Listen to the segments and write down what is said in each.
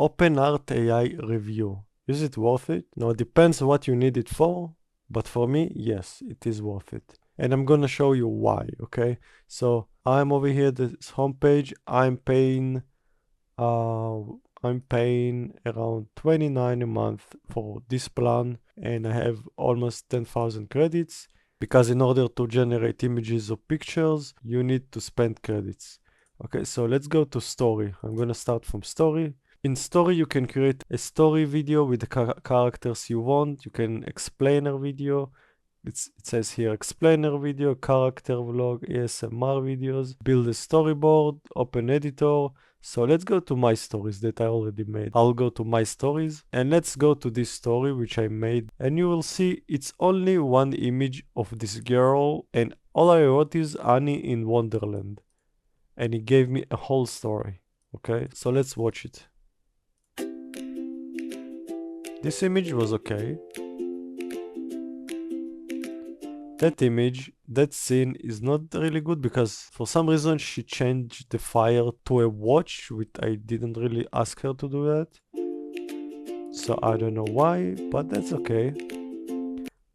OpenArt AI review. Is it worth it? Now it depends what you need it for, but for me, yes, it is worth it. And I'm gonna show you why, okay? So I'm over here, this homepage. I'm paying around 29 a month for this plan, and I have almost 10,000 credits, because in order to generate images or pictures, you need to spend credits. Okay, so let's go to story. I'm gonna start from story. In story, you can create a story video with the characters you want. You can explainer video. It says here explainer video, character vlog, ASMR videos, build a storyboard, open editor. So let's go to my stories that I already made. I'll go to my stories and let's go to this story which I made, and you will see it's only one image of this girl, and all I wrote is Annie in Wonderland, and it gave me a whole story. Okay, so let's watch it. This image was okay. That image, that scene is not really good because for some reason she changed the fire to a watch, which I didn't really ask her to do that. So I don't know why, but that's okay.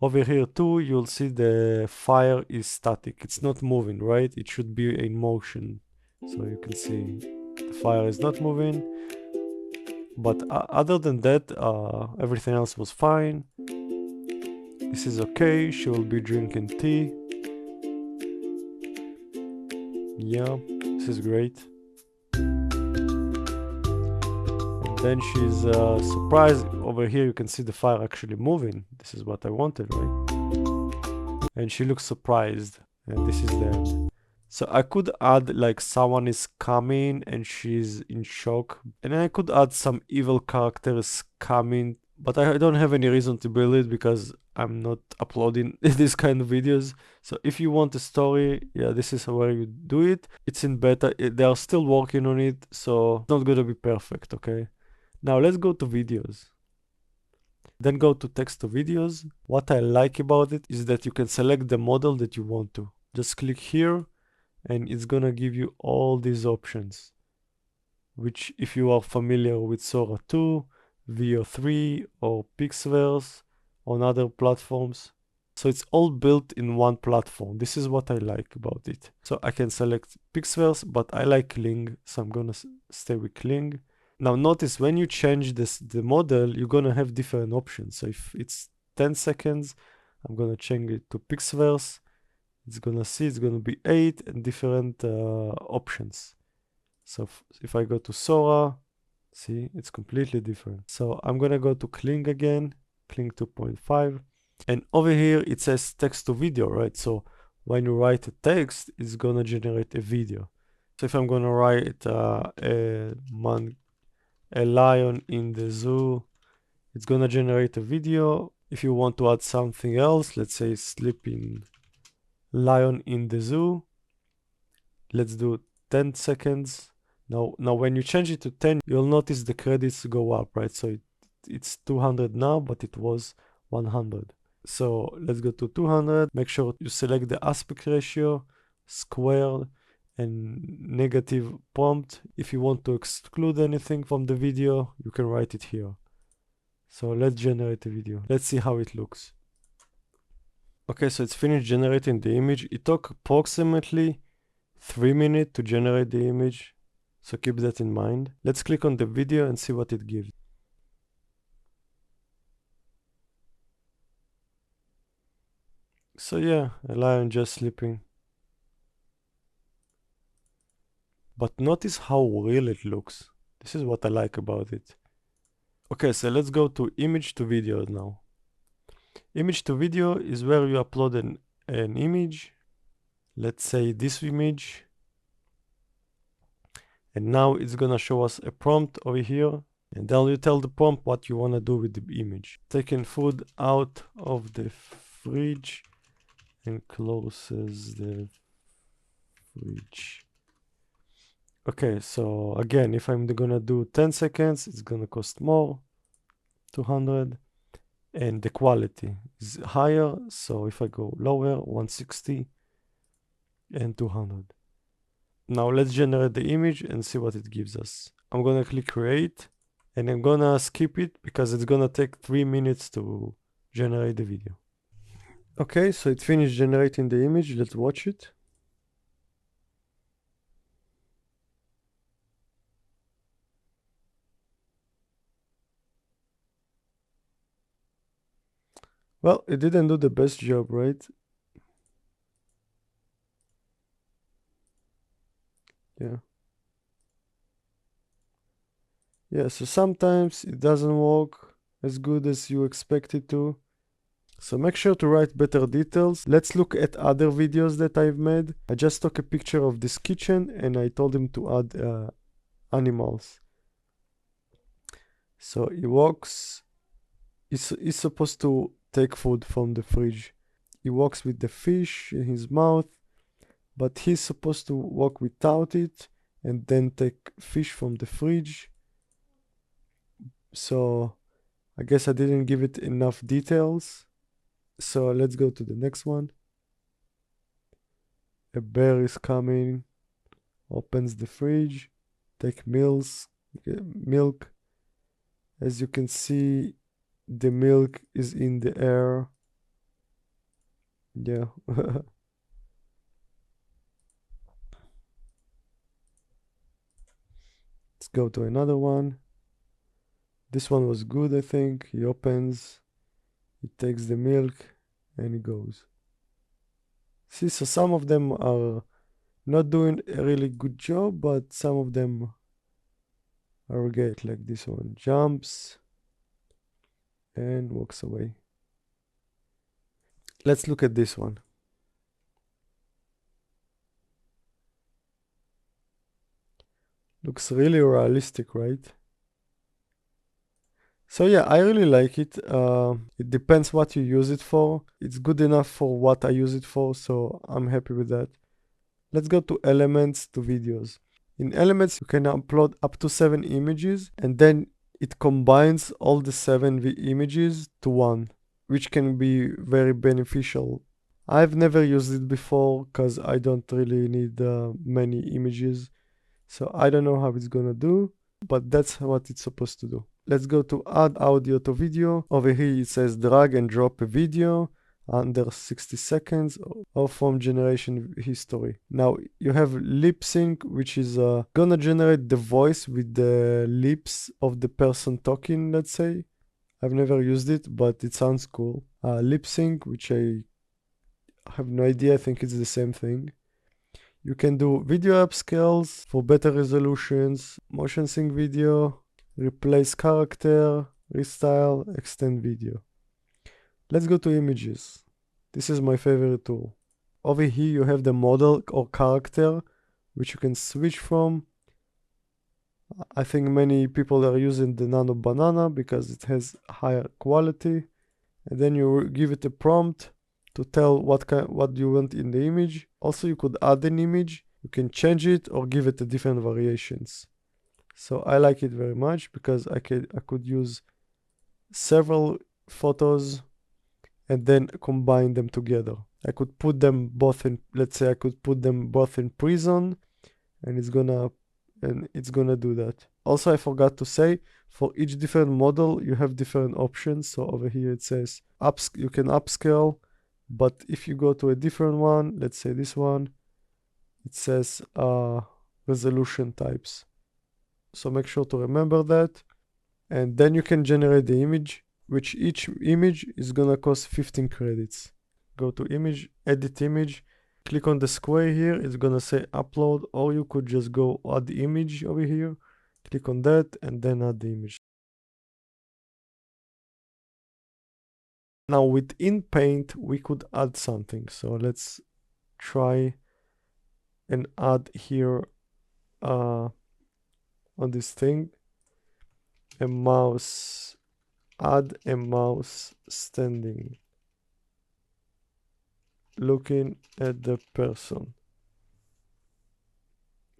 Over here too, you'll see the fire is static. It's not moving, right? It should be in motion. So you can see the fire is not moving. But other than that, everything else was fine. This is okay. She will be drinking tea. Yeah, this is great. And then she's surprised. Over here you can see the fire actually moving. This is what I wanted, right? And she looks surprised. And this is the end. So I could add like someone is coming and she's in shock. And then I could add some evil characters coming. But I don't have any reason to build it because I'm not uploading these kind of videos. So if you want a story, yeah, this is where you do it. It's in beta. They are still working on it, so it's not gonna be perfect, okay? Now let's go to videos. Then go to text to videos. What I like about it is that you can select the model that you want to. Just click here and it's gonna give you all these options, which if you are familiar with Sora 2, VO3 or Pixverse on other platforms. So it's all built in one platform. This is what I like about it. So I can select Pixverse, but I like Kling, so I'm gonna stay with Kling. Now notice when you change the model, you're gonna have different options. So if it's 10 seconds, I'm gonna change it to Pixverse. It's gonna be 8 and different options. So if I go to Sora, see, it's completely different. So I'm gonna go to Kling again, Kling 2.5. And over here, it says text to video, right? So when you write a text, it's gonna generate a video. So if I'm gonna write a lion in the zoo, it's gonna generate a video. If you want to add something else, let's say sleeping lion in the zoo, let's do 10 seconds. Now when you change it to 10, you'll notice the credits go up, right? So it's 200 now, but it was 100. So let's go to 200. Make sure you select the aspect ratio, square, and negative prompt. If you want to exclude anything from the video, you can write it here. So let's generate a video. Let's see how it looks. Okay, so it's finished generating the image. It took approximately 3 minutes to generate the image. So keep that in mind. Let's click on the video and see what it gives. So yeah, a lion just sleeping. But notice how real it looks. This is what I like about it. Okay, so let's go to image to video now. Image to video is where you upload an image. Let's say this image. And now it's gonna show us a prompt over here. And then you tell the prompt what you wanna do with the image. Taking food out of the fridge and closes the fridge. Okay, so again, if I'm gonna do 10 seconds, it's gonna cost more, 200. And the quality is higher, so if I go lower, 160 and 200. Now let's generate the image and see what it gives us. I'm gonna click create, And I'm gonna skip it because it's gonna take 3 minutes to generate the video. Okay, so it finished generating the image. Let's watch it. Well, it didn't do the best job, right? Yeah. Yeah, so sometimes it doesn't work as good as you expect it to. So make sure to write better details. Let's look at other videos that I've made. I just took a picture of this kitchen and I told him to add animals. So he walks, he's supposed to take food from the fridge. He walks with the fish in his mouth, but he's supposed to walk without it and then take fish from the fridge. So I guess I didn't give it enough details. So let's go to the next one. A bear is coming, opens the fridge, take milk. As you can see, the milk is in the air. Yeah. Let's go to another one. This one was good, I think. He opens, he takes the milk, and he goes. See, so some of them are not doing a really good job, but some of them are great, like this one. Jumps and walks away. Let's look at this one. Looks really realistic, right? So yeah, I really like it. It depends what you use it for. It's good enough for what I use it for, so I'm happy with that. Let's go to elements to videos. In elements, you can upload up to 7 images and then it combines all the 7 images to one, which can be very beneficial. I've never used it before because I don't really need many images. So I don't know how it's gonna do, but that's what it's supposed to do. Let's go to add audio to video. Over here it says drag and drop a video under 60 seconds or from generation history. Now you have lip sync, which is gonna generate the voice with the lips of the person talking, let's say. I've never used it, but it sounds cool. Lip sync, which I have no idea, I think it's the same thing. You can do video upscales for better resolutions, motion sync video, replace character, restyle, extend video. Let's go to images. This is my favorite tool. Over here you have the model or character, which you can switch from. I think many people are using the Nano Banana because it has higher quality. And then you give it a prompt to tell what you want in the image. Also, you could add an image. You can change it or give it a different variations. So I like it very much because I could use several photos and then combine them together. I could put them both in, let's say I could put them both in prison and it's gonna do that. Also, I forgot to say, for each different model, you have different options. So over here it says you can upscale, but if you go to a different one, let's say this one, it says resolution types. So make sure to remember that. And then you can generate the image, which each image is gonna cost 15 credits. Go to image, edit image, click on the square here, it's gonna say upload, or you could just go add the image over here, click on that, and then add the image. Now within Paint, we could add something. So let's try and add here on this thing, a mouse, add a mouse standing, looking at the person.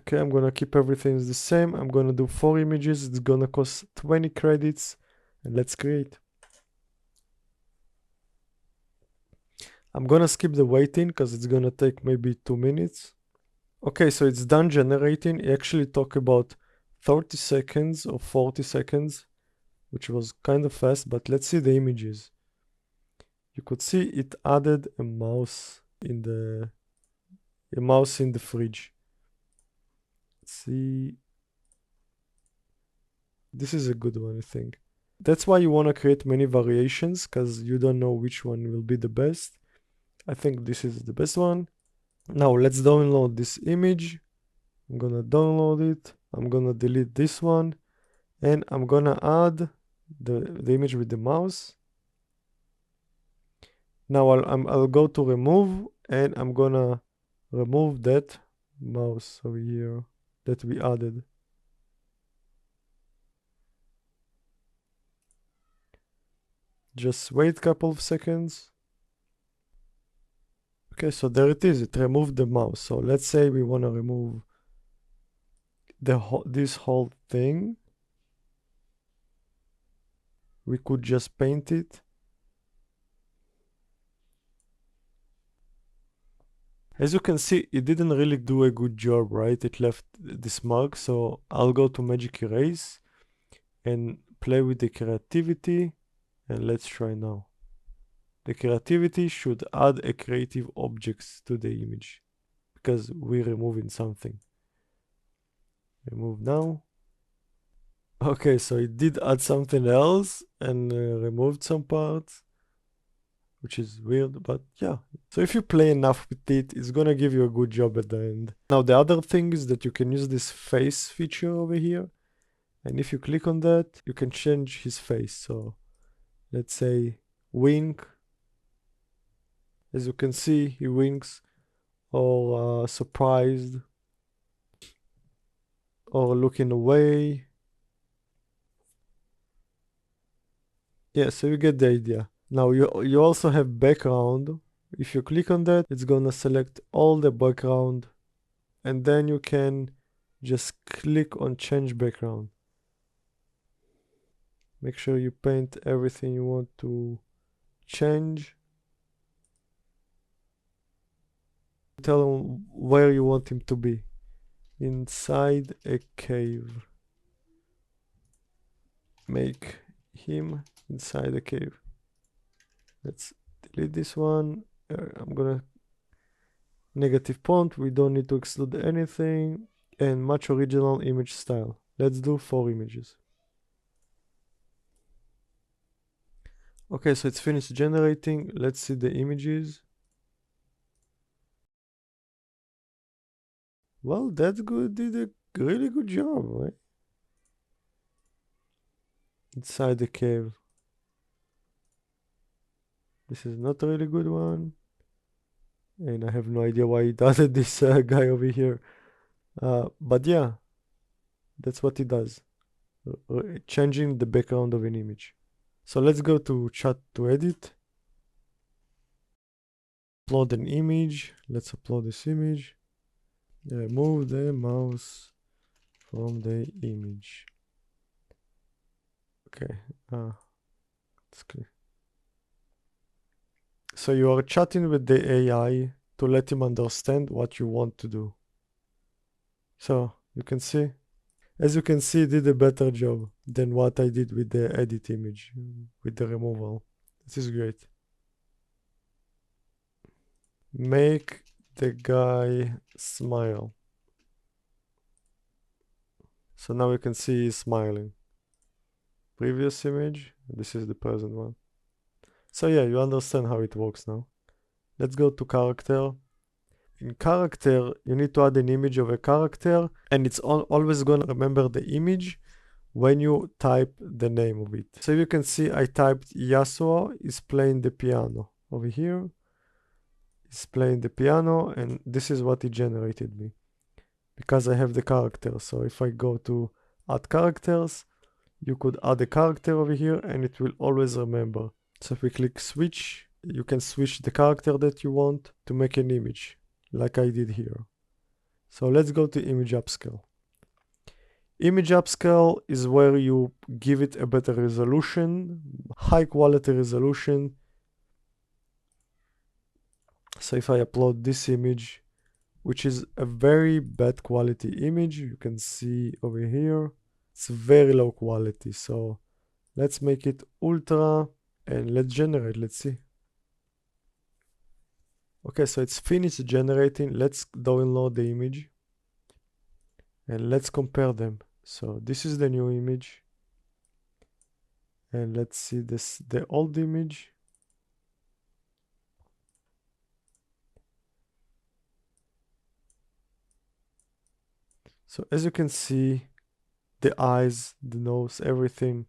Okay, I'm gonna keep everything the same. I'm gonna do 4 images. It's gonna cost 20 credits. And let's create. I'm gonna skip the waiting because it's gonna take maybe 2 minutes. Okay, so it's done generating. It actually took about 30 seconds or 40 seconds, which was kind of fast, but let's see the images. You could see it added a mouse in the fridge. Let's see. This is a good one, I think. That's why you want to create many variations, because you don't know which one will be the best. I think this is the best one. Now let's download this image. I'm gonna download it. I'm gonna delete this one, and I'm gonna add the image with the mouse. Now I'll go to remove, and I'm gonna remove that mouse over here that we added. Just wait a couple of seconds. Okay, so there it is. It removed the mouse. So let's say we want to remove this whole thing. We could just paint it. As you can see, it didn't really do a good job, right? It left this mark. So I'll go to Magic Erase and play with the creativity. And let's try now. The creativity should add a creative objects to the image because we're removing something. Remove now. Okay, so it did add something else and removed some parts, which is weird, but yeah. So if you play enough with it, it's gonna give you a good job at the end. Now the other thing is that you can use this face feature over here. And if you click on that, you can change his face. So let's say wink. As you can see, he winks, or surprised, or looking away. Yeah, so you get the idea. Now you also have background. If you click on that, it's gonna select all the background, and then you can just click on change background. Make sure you paint everything you want to change. Tell him where you want him to be. Inside a cave. Make him inside a cave. Let's delete this one. I'm gonna negative font. We don't need to exclude anything. And match original image style. Let's do 4 images. Okay, so it's finished generating. Let's see the images. Well, that's good. Did a really good job, right? Inside the cave. This is not a really good one. And I have no idea why it added this guy over here. But yeah, that's what it does. Changing the background of an image. So let's go to chat to edit. Upload an image. Let's upload this image. Remove the mouse from the image. Okay. It's clear. So you are chatting with the AI to let him understand what you want to do. So you can see, as you can see, it did a better job than what I did with the edit image, with the removal. This is great. Make the guy smile. So now you can see he's smiling. Previous image, this is the present one. So yeah, you understand how it works now. Let's go to character. In character, you need to add an image of a character, and it's always gonna remember the image when you type the name of it. So you can see I typed Yasuo is playing the piano. Over here, it's playing the piano, and this is what it generated me because I have the character. So if I go to add characters, you could add a character over here and it will always remember. So if we click switch, you can switch the character that you want to make an image like I did here. So let's go to image upscale. Image upscale is where you give it a better resolution, high quality resolution. So if I upload this image, which is a very bad quality image. You can see over here, it's very low quality. So let's make it ultra and let's generate, let's see. Okay, so it's finished generating. Let's download the image and let's compare them. So this is the new image. And let's see this, the old image. So as you can see, the eyes, the nose, everything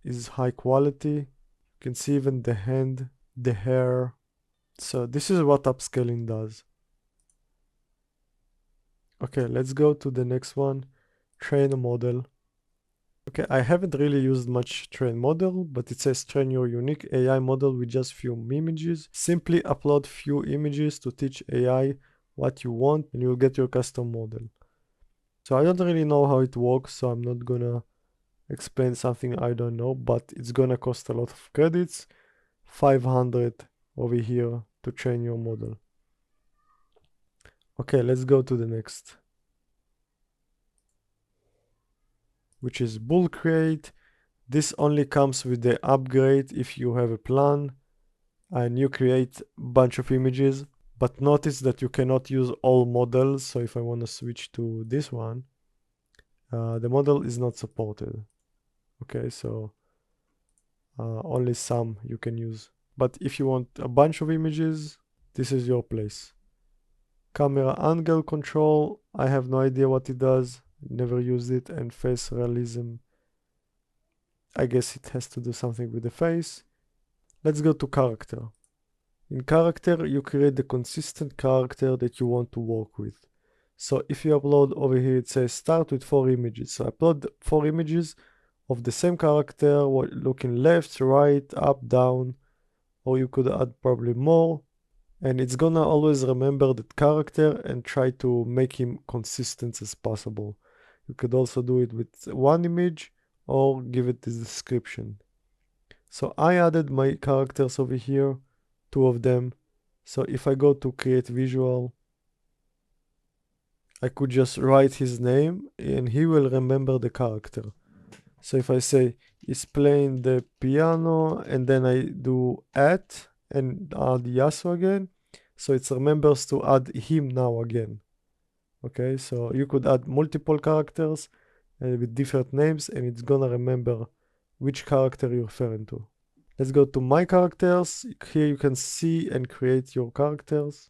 is high quality. You can see even the hand, the hair. So this is what upscaling does. Okay, let's go to the next one. Train a model. Okay, I haven't really used much train model, but it says train your unique AI model with just few images. Simply upload few images to teach AI what you want and you'll get your custom model. So I don't really know how it works, so I'm not gonna explain something I don't know, but it's gonna cost a lot of credits. 500 over here to train your model. Okay, let's go to the next, which is bull crate. This only comes with the upgrade if you have a plan and you create a bunch of images, but notice that you cannot use all models. So if I want to switch to this one, the model is not supported. Okay, so only some you can use. But if you want a bunch of images, this is your place. Camera angle control, I have no idea what it does, never used it. And face realism, I guess it has to do something with the face. Let's go to character. In character, you create the consistent character that you want to work with. So if you upload over here, it says start with 4 images. So I upload 4 images of the same character, looking left, right, up, down, or you could add probably more. And it's gonna always remember that character and try to make him consistent as possible. You could also do it with one image or give it this description. So I added my characters over here, 2 of them. So if I go to create visual, I could just write his name and he will remember the character. So if I say he's playing the piano and then I do at and add Yasu again, so it remembers to add him now again. Okay, so you could add multiple characters with different names and it's gonna remember which character you're referring to. Let's go to my characters. Here you can see and create your characters.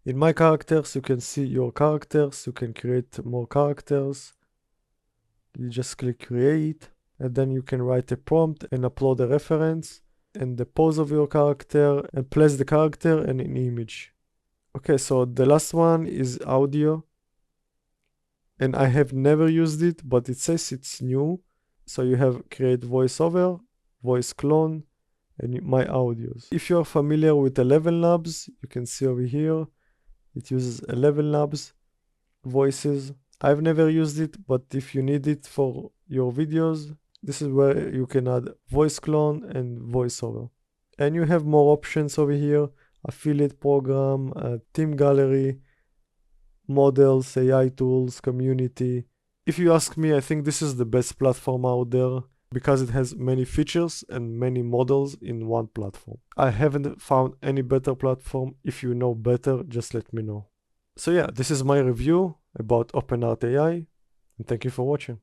In my characters, you can see your characters. You can create more characters. You just click create and then you can write a prompt and upload a reference and the pose of your character and place the character and an image. Okay, so the last one is audio. And I have never used it, but it says it's new. So you have create voiceover, voice clone, and my audios. If you're familiar with 11 Labs, you can see over here, it uses 11 Labs voices. I've never used it, but if you need it for your videos, this is where you can add voice clone and voiceover. And you have more options over here, affiliate program, theme gallery, models, AI tools, community. If you ask me, I think this is the best platform out there because it has many features and many models in one platform. I haven't found any better platform. If you know better, just let me know. So yeah, this is my review about OpenArt AI, and thank you for watching.